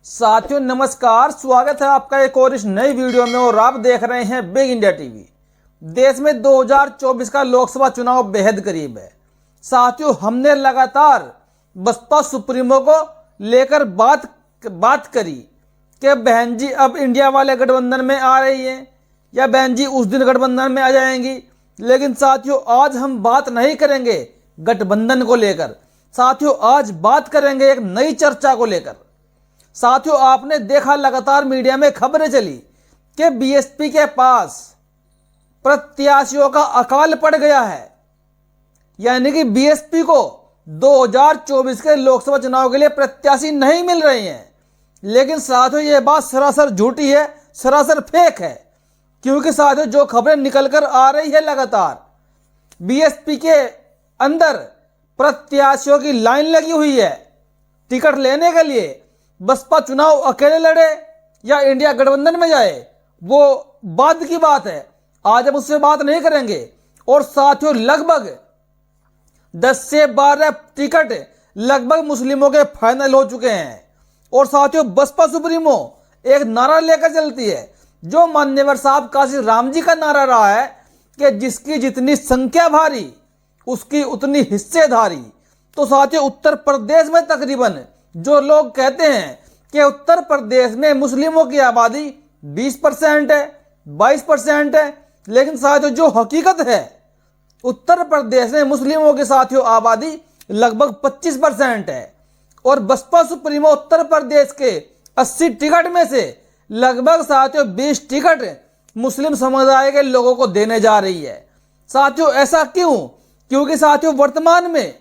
साथियों नमस्कार, स्वागत है आपका एक और इस नई वीडियो में और आप देख रहे हैं बिग इंडिया टीवी। देश में 2024 का लोकसभा चुनाव बेहद करीब है। साथियों हमने लगातार बसपा सुप्रीमो को लेकर बात करी कि बहन जी अब इंडिया वाले गठबंधन में आ रही हैं या बहन जी उस दिन गठबंधन में आ जाएंगी। लेकिन साथियों आज हम बात नहीं करेंगे गठबंधन को लेकर, साथियों आज बात करेंगे एक नई चर्चा को लेकर। साथियों आपने देखा लगातार मीडिया में खबरें चली कि बीएसपी के पास प्रत्याशियों का अकाल पड़ गया है, यानी कि बीएसपी को 2024 के लोकसभा चुनाव के लिए प्रत्याशी नहीं मिल रहे हैं। लेकिन साथियों ये बात सरासर झूठी है, सरासर फेक है, क्योंकि साथियों जो खबरें निकल कर आ रही है लगातार बीएसपी के अंदर प्रत्याशियों की लाइन लगी हुई है टिकट लेने के लिए। बसपा चुनाव अकेले लड़े या इंडिया गठबंधन में जाए वो बाद की बात है, आज हम उससे बात नहीं करेंगे। और साथियों लगभग 10 से 12 टिकट लगभग मुस्लिमों के फाइनल हो चुके हैं। और साथियों बसपा सुप्रीमो एक नारा लेकर चलती है जो मान्यवर साहब काशी राम जी का नारा रहा है कि जिसकी जितनी संख्या भारी उसकी उतनी हिस्सेदारी। तो साथियों उत्तर प्रदेश में तकरीबन जो लोग कहते हैं कि उत्तर प्रदेश में मुस्लिमों की आबादी 20% है, 22% है, लेकिन साथियों जो हकीकत है उत्तर प्रदेश में मुस्लिमों की साथियों आबादी लगभग 25% है। और बसपा सुप्रीमो उत्तर प्रदेश के 80 टिकट में से लगभग साथियों 20 टिकट मुस्लिम समुदाय के लोगों को देने जा रही है। साथियों ऐसा क्यों? क्योंकि साथियों वर्तमान में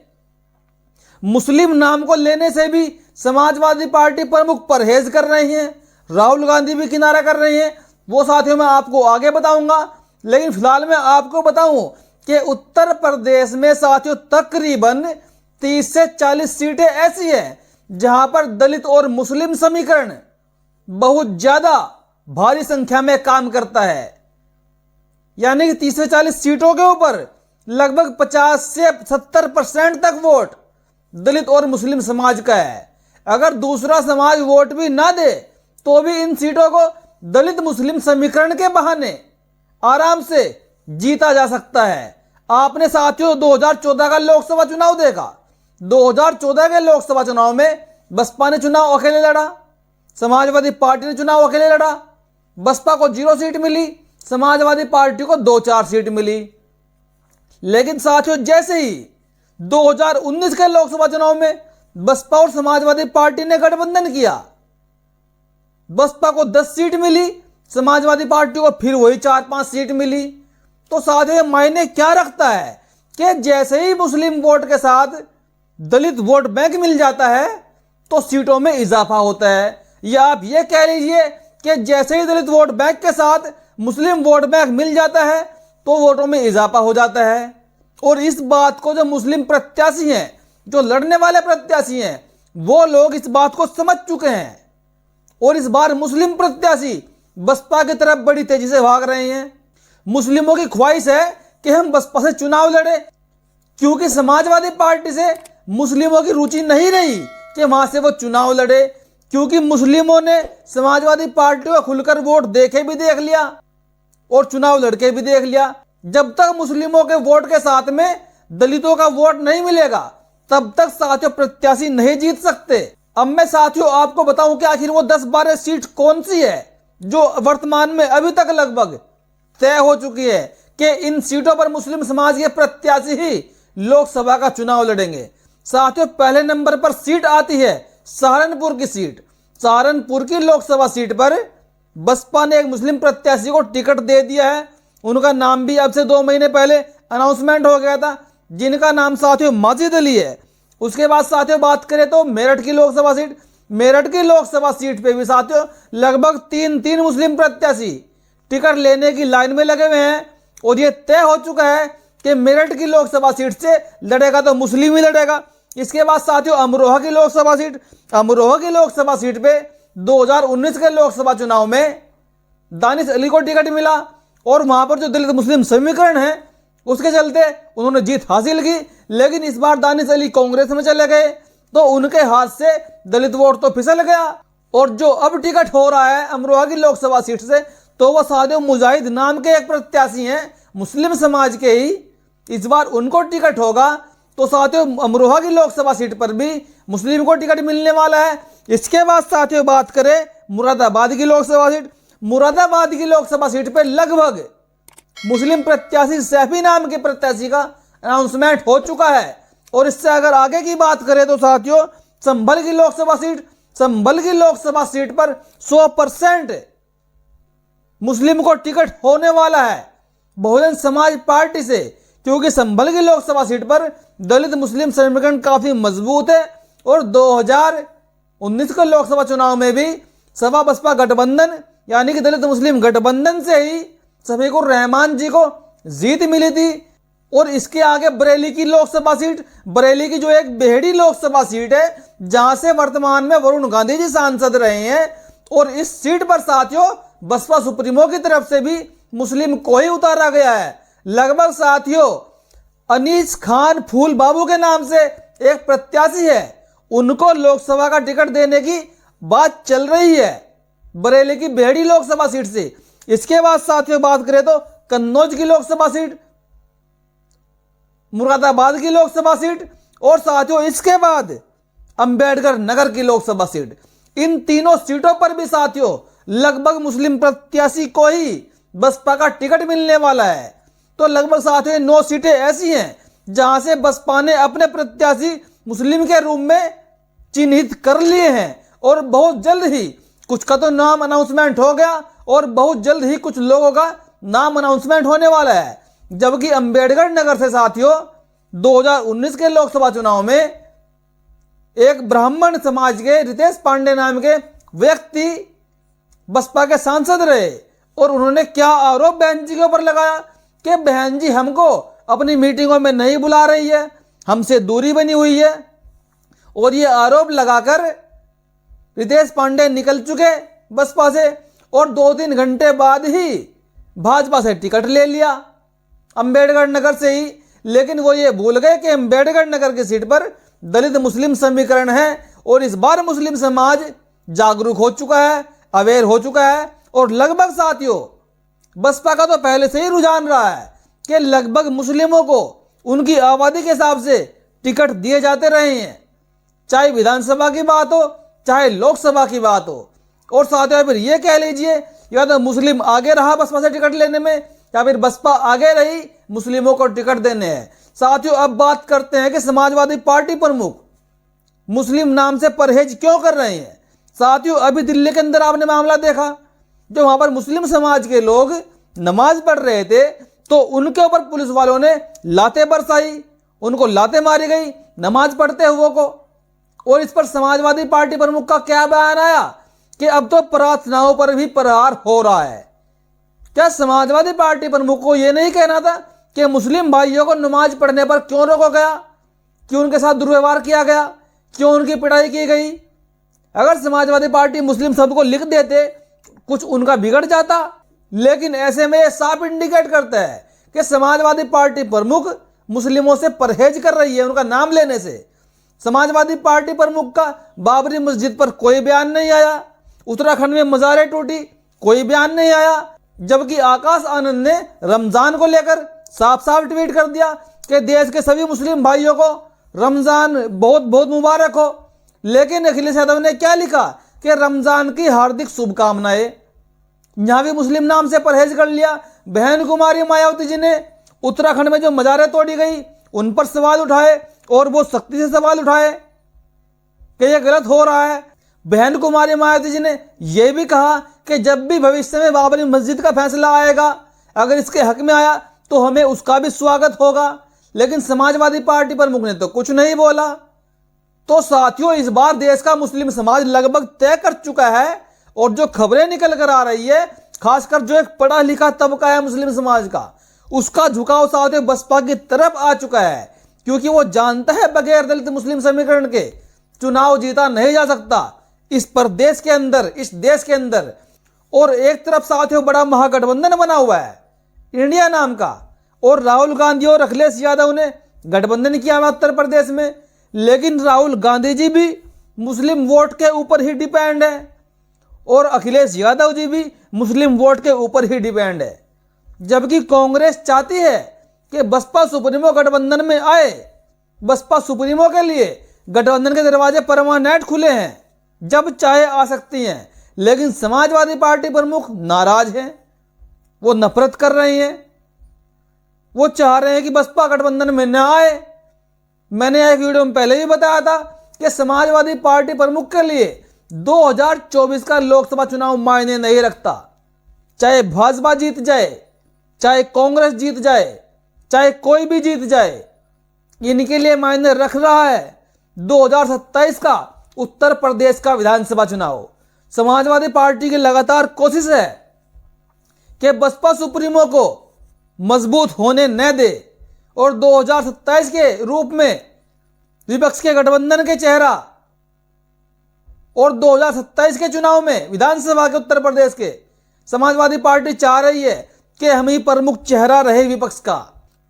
मुस्लिम नाम को लेने से भी समाजवादी पार्टी प्रमुख परहेज कर रही हैं, राहुल गांधी भी किनारा कर रही हैं। वो साथियों मैं आपको आगे बताऊंगा, लेकिन फिलहाल मैं आपको बताऊं कि उत्तर प्रदेश में साथियों तकरीबन 30 से 40 सीटें ऐसी हैं जहां पर दलित और मुस्लिम समीकरण बहुत ज्यादा भारी संख्या में काम करता है, यानी कि 30 से 40 सीटों के ऊपर लगभग 50 से 70% तक वोट दलित और मुस्लिम समाज का है। अगर दूसरा समाज वोट भी ना दे तो भी इन सीटों को दलित मुस्लिम समीकरण के बहाने आराम से जीता जा सकता है। आपने साथियों 2014 का लोकसभा चुनाव देखा। 2014 के लोकसभा चुनाव में बसपा ने चुनाव अकेले लड़ा, समाजवादी पार्टी ने चुनाव अकेले लड़ा। बसपा को 0 सीट मिली, समाजवादी पार्टी को 2-4 सीट मिली। लेकिन साथियों जैसे ही 2019 के लोकसभा चुनाव में बसपा और समाजवादी पार्टी ने गठबंधन किया, बसपा को 10 सीट मिली, समाजवादी पार्टी को फिर वही 4-5 सीट मिली। तो साथियों मायने क्या रखता है कि जैसे ही मुस्लिम वोट के साथ दलित वोट बैंक मिल जाता है तो सीटों में इजाफा होता है, या आप ये कह लीजिए कि जैसे ही दलित वोट बैंक के साथ मुस्लिम वोट बैंक मिल जाता है तो वोटों में इजाफा हो जाता है। और इस बात को जो मुस्लिम प्रत्याशी हैं, जो लड़ने वाले प्रत्याशी हैं, वो लोग इस बात को समझ चुके हैं और इस बार मुस्लिम प्रत्याशी बसपा की तरफ बड़ी तेजी से भाग रहे हैं। मुस्लिमों की ख्वाहिश है कि हम बसपा से चुनाव लड़े, क्योंकि समाजवादी पार्टी से मुस्लिमों की रुचि नहीं रही कि वहां से वो चुनाव लड़े, क्योंकि मुस्लिमों ने समाजवादी पार्टी को खुलकर वोट देख लिया और चुनाव लड़के भी देख लिया। जब तक मुस्लिमों के वोट के साथ में दलितों का वोट नहीं मिलेगा तब तक साथियों प्रत्याशी नहीं जीत सकते। अब मैं साथियों आपको बताऊं कि आखिर वो 10-12 सीट कौन सी है जो वर्तमान में अभी तक लगभग तय हो चुकी है कि इन सीटों पर मुस्लिम समाज के प्रत्याशी ही लोकसभा का चुनाव लड़ेंगे। साथियों पहले नंबर पर सीट आती है सहारनपुर की सीट। सहारनपुर की लोकसभा सीट पर बसपा ने एक मुस्लिम प्रत्याशी को टिकट दे दिया है। उनका नाम भी अब से 2 महीने पहले अनाउंसमेंट हो गया था, जिनका नाम साथियों माजिद अली है। उसके बाद साथियों बात करें तो मेरठ की लोकसभा सीट, मेरठ की लोकसभा सीट पे भी साथियों लगभग 3 मुस्लिम प्रत्याशी टिकट लेने की लाइन में लगे हुए हैं। और ये तय हो चुका है कि मेरठ की लोकसभा सीट से लड़ेगा तो मुस्लिम ही लड़ेगा। इसके बाद साथियों अमरोहा की लोकसभा सीट, अमरोहा की लोकसभा सीट पे 2019 के लोकसभा चुनाव में दानिश अली को टिकट मिला और वहां पर जो दलित मुस्लिम समीकरण है उसके चलते उन्होंने जीत हासिल की। लेकिन इस बार दानिश अली कांग्रेस में चले गए तो उनके हाथ से दलित वोट तो फिसल गया और जो अब टिकट हो रहा है अमरोहा की लोकसभा सीट से, तो वह साथियों मुजाहिद नाम के एक प्रत्याशी हैं मुस्लिम समाज के ही। इस बार उनको टिकट होगा, तो साथियों अमरोहा की लोकसभा सीट पर भी मुस्लिम को टिकट मिलने वाला है। इसके बाद साथियों बात करें मुरादाबाद की लोकसभा सीट। मुरादाबाद की लोकसभा सीट पर लगभग मुस्लिम प्रत्याशी सैफी नाम के प्रत्याशी का अनाउंसमेंट हो चुका है। और इससे अगर आगे की बात करें तो साथियों संभल की लोकसभा सीट पर 100% मुस्लिम को टिकट होने वाला है बहुजन समाज पार्टी से, क्योंकि संभल की लोकसभा सीट पर दलित मुस्लिम समीकरण काफी मजबूत है। और 2019 के लोकसभा चुनाव में भी सपा बसपा गठबंधन यानी कि दलित मुस्लिम गठबंधन से ही सभी को रहमान जी को जीत मिली थी। और इसके आगे बरेली की लोकसभा सीट, बरेली की जो एक बेहड़ी लोकसभा सीट है, जहां से वर्तमान में वरुण गांधी जी सांसद रहे हैं। और इस सीट पर साथियों बसपा सुप्रीमो की तरफ से भी मुस्लिम को ही उतारा गया है। लगभग साथियों अनीस खान फूल बाबू के नाम से एक प्रत्याशी है, उनको लोकसभा का टिकट देने की बात चल रही है बरेली की बेहड़ी लोकसभा सीट से। इसके बाद साथियों बात करें तो कन्नौज की लोकसभा सीट, मुरादाबाद की लोकसभा सीट और साथियों इसके बाद अंबेडकर नगर की लोकसभा सीट। इन तीनों सीटों पर भी साथियों लगभग मुस्लिम प्रत्याशी को ही बसपा का टिकट मिलने वाला है। तो लगभग साथियों 9 सीटें ऐसी हैं जहां से बसपा ने अपने प्रत्याशी मुस्लिम के रूप में चिन्हित कर लिए हैं। और बहुत जल्द ही कुछ का तो नाम अनाउंसमेंट हो गया और बहुत जल्द ही कुछ लोगों का नाम अनाउंसमेंट होने वाला है। जबकि अंबेडकर नगर से साथियों 2019 के लोकसभा चुनाव में एक ब्राह्मण समाज के रितेश पांडे नाम के व्यक्ति बसपा के सांसद रहे। और उन्होंने क्या आरोप बहन जी के ऊपर लगाया कि बहन जी हमको अपनी मीटिंगों में नहीं बुला रही है, हमसे दूरी बनी हुई है। और ये आरोप लगाकर रितेश पांडे निकल चुके बसपा से और 2-3 घंटे बाद ही भाजपा से टिकट ले लिया अंबेडकर नगर से ही। लेकिन वो ये भूल गए कि अंबेडकर नगर की सीट पर दलित मुस्लिम समीकरण है और इस बार मुस्लिम समाज जागरूक हो चुका है, अवेयर हो चुका है। और लगभग साथियों बसपा का तो पहले से ही रुझान रहा है कि लगभग मुस्लिमों को उनकी आबादी के हिसाब से टिकट दिए जाते रहे हैं, चाहे विधानसभा की बात हो चाहे लोकसभा की बात हो। और साथियों फिर ये कह लीजिए या तो मुस्लिम आगे रहा बसपा से टिकट लेने में या फिर बसपा आगे रही मुस्लिमों को टिकट देने हैं। साथियों अब बात करते हैं कि समाजवादी पार्टी प्रमुख मुस्लिम नाम से परहेज क्यों कर रहे हैं। साथियों अभी दिल्ली के अंदर आपने मामला देखा, जो वहां पर मुस्लिम समाज के लोग नमाज पढ़ रहे थे तो उनके ऊपर पुलिस वालों ने लातें बरसाई, उनको लातें मारी गई नमाज पढ़ते हुए को। और इस पर समाजवादी पार्टी प्रमुख का क्या बयान आया कि अब तो प्रार्थनाओं पर भी प्रहार हो रहा है। क्या समाजवादी पार्टी प्रमुख को यह नहीं कहना था कि मुस्लिम भाइयों को नमाज पढ़ने पर क्यों रोका गया, क्यों उनके साथ दुर्व्यवहार किया गया, क्यों उनकी पिटाई की गई। अगर समाजवादी पार्टी मुस्लिम सबको लिख देते कुछ उनका बिगड़ जाता। लेकिन ऐसे में यह साफ इंडिकेट करता है कि समाजवादी पार्टी प्रमुख मुस्लिमों से परहेज कर रही है उनका नाम लेने से। समाजवादी पार्टी प्रमुख का बाबरी मस्जिद पर कोई बयान नहीं आया, उत्तराखंड में मज़ारें टूटी कोई बयान नहीं आया। जबकि आकाश आनंद ने रमजान को लेकर साफ साफ ट्वीट कर दिया कि देश के सभी मुस्लिम भाइयों को रमजान बहुत बहुत मुबारक हो। लेकिन अखिलेश यादव ने क्या लिखा कि रमजान की हार्दिक शुभकामनाएं। यहां भी मुस्लिम नाम से परहेज कर लिया। बहन कुमारी मायावती जी ने उत्तराखंड में जो मज़ारें तोड़ी गई उन पर सवाल उठाए और वो सख्ती से सवाल उठाए कि यह गलत हो रहा है। बहन कुमारी मायावती जी ने यह भी कहा कि जब भी भविष्य में बाबरी मस्जिद का फैसला आएगा, अगर इसके हक में आया तो हमें उसका भी स्वागत होगा। लेकिन समाजवादी पार्टी प्रमुख ने तो कुछ नहीं बोला। तो साथियों इस बार देश का मुस्लिम समाज लगभग तय कर चुका है। और जो खबरें निकल कर आ रही है, खासकर जो एक पढ़ा लिखा तबका है मुस्लिम समाज का, उसका झुकाव साथियों बसपा की तरफ आ चुका है। क्योंकि वो जानता है बगैर दलित मुस्लिम समीकरण के चुनाव जीता नहीं जा सकता इस प्रदेश के अंदर, इस देश के अंदर। और एक तरफ साथियों बड़ा महागठबंधन बना हुआ है इंडिया नाम का, और राहुल गांधी और अखिलेश यादव ने गठबंधन किया है उत्तर प्रदेश में। लेकिन राहुल गांधी जी भी मुस्लिम वोट के ऊपर ही डिपेंड है। और अखिलेश यादव जी भी मुस्लिम वोट के ऊपर ही डिपेंड है। जबकि कांग्रेस चाहती है कि बसपा सुप्रीमो गठबंधन में आए। बसपा सुप्रीमो के लिए गठबंधन के दरवाजे परमानेंट खुले हैं, जब चाहे आ सकती हैं। लेकिन समाजवादी पार्टी प्रमुख नाराज हैं, वो नफरत कर रही हैं, वो चाह रहे हैं कि बसपा गठबंधन में न आए। मैंने एक वीडियो में पहले भी बताया था कि समाजवादी पार्टी प्रमुख के लिए 2024 का लोकसभा चुनाव मायने नहीं रखता। चाहे भाजपा जीत जाए, चाहे कांग्रेस जीत जाए, चाहे कोई भी जीत जाए, इनके लिए मायने रख रहा है 2027 का उत्तर प्रदेश का विधानसभा चुनाव। समाजवादी पार्टी की लगातार कोशिश है कि बसपा सुप्रीमो को मजबूत होने न दे और 2027 के रूप में विपक्ष के गठबंधन के चेहरा और 2027 के चुनाव में विधानसभा के उत्तर प्रदेश के समाजवादी पार्टी चाह रही है कि हम ही प्रमुख चेहरा रहे विपक्ष का।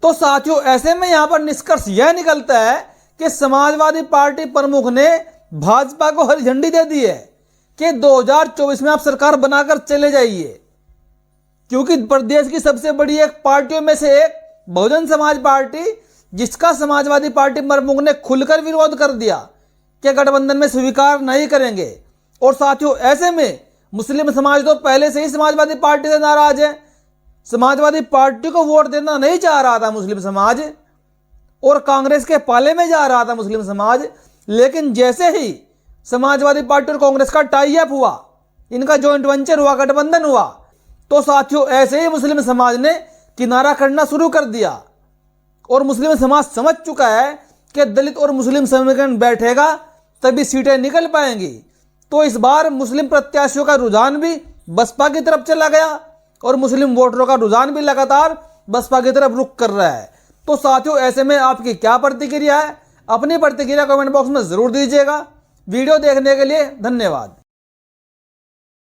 तो साथियों, ऐसे में यहां पर निष्कर्ष यह निकलता है कि समाजवादी पार्टी प्रमुख ने भाजपा को हरी झंडी दे दी है कि 2024 में आप सरकार बनाकर चले जाइए, क्योंकि प्रदेश की सबसे बड़ी एक पार्टियों में से एक बहुजन समाज पार्टी, जिसका समाजवादी पार्टी प्रमुख ने खुलकर विरोध कर दिया कि गठबंधन में स्वीकार नहीं करेंगे। और साथियों, ऐसे में मुस्लिम समाज तो पहले से ही समाजवादी पार्टी से नाराज है। समाजवादी पार्टी को वोट देना नहीं चाह रहा था मुस्लिम समाज, और कांग्रेस के पाले में जा रहा था मुस्लिम समाज। लेकिन जैसे ही समाजवादी पार्टी और कांग्रेस का टाई अप हुआ, इनका जॉइंट वेंचर हुआ, गठबंधन हुआ, तो साथियों ऐसे ही मुस्लिम समाज ने किनारा करना शुरू कर दिया। और मुस्लिम समाज समझ चुका है कि दलित और मुस्लिम समीकरण बैठेगा तभी सीटें निकल पाएंगी। तो इस बार मुस्लिम प्रत्याशियों का रुझान भी बसपा की तरफ चला गया और मुस्लिम वोटरों का रुझान भी लगातार बसपा की तरफ रुख कर रहा है। तो साथियों, ऐसे में आपकी क्या प्रतिक्रिया है? अपनी प्रतिक्रिया कमेंट बॉक्स में जरूर दीजिएगा। वीडियो देखने के लिए धन्यवाद।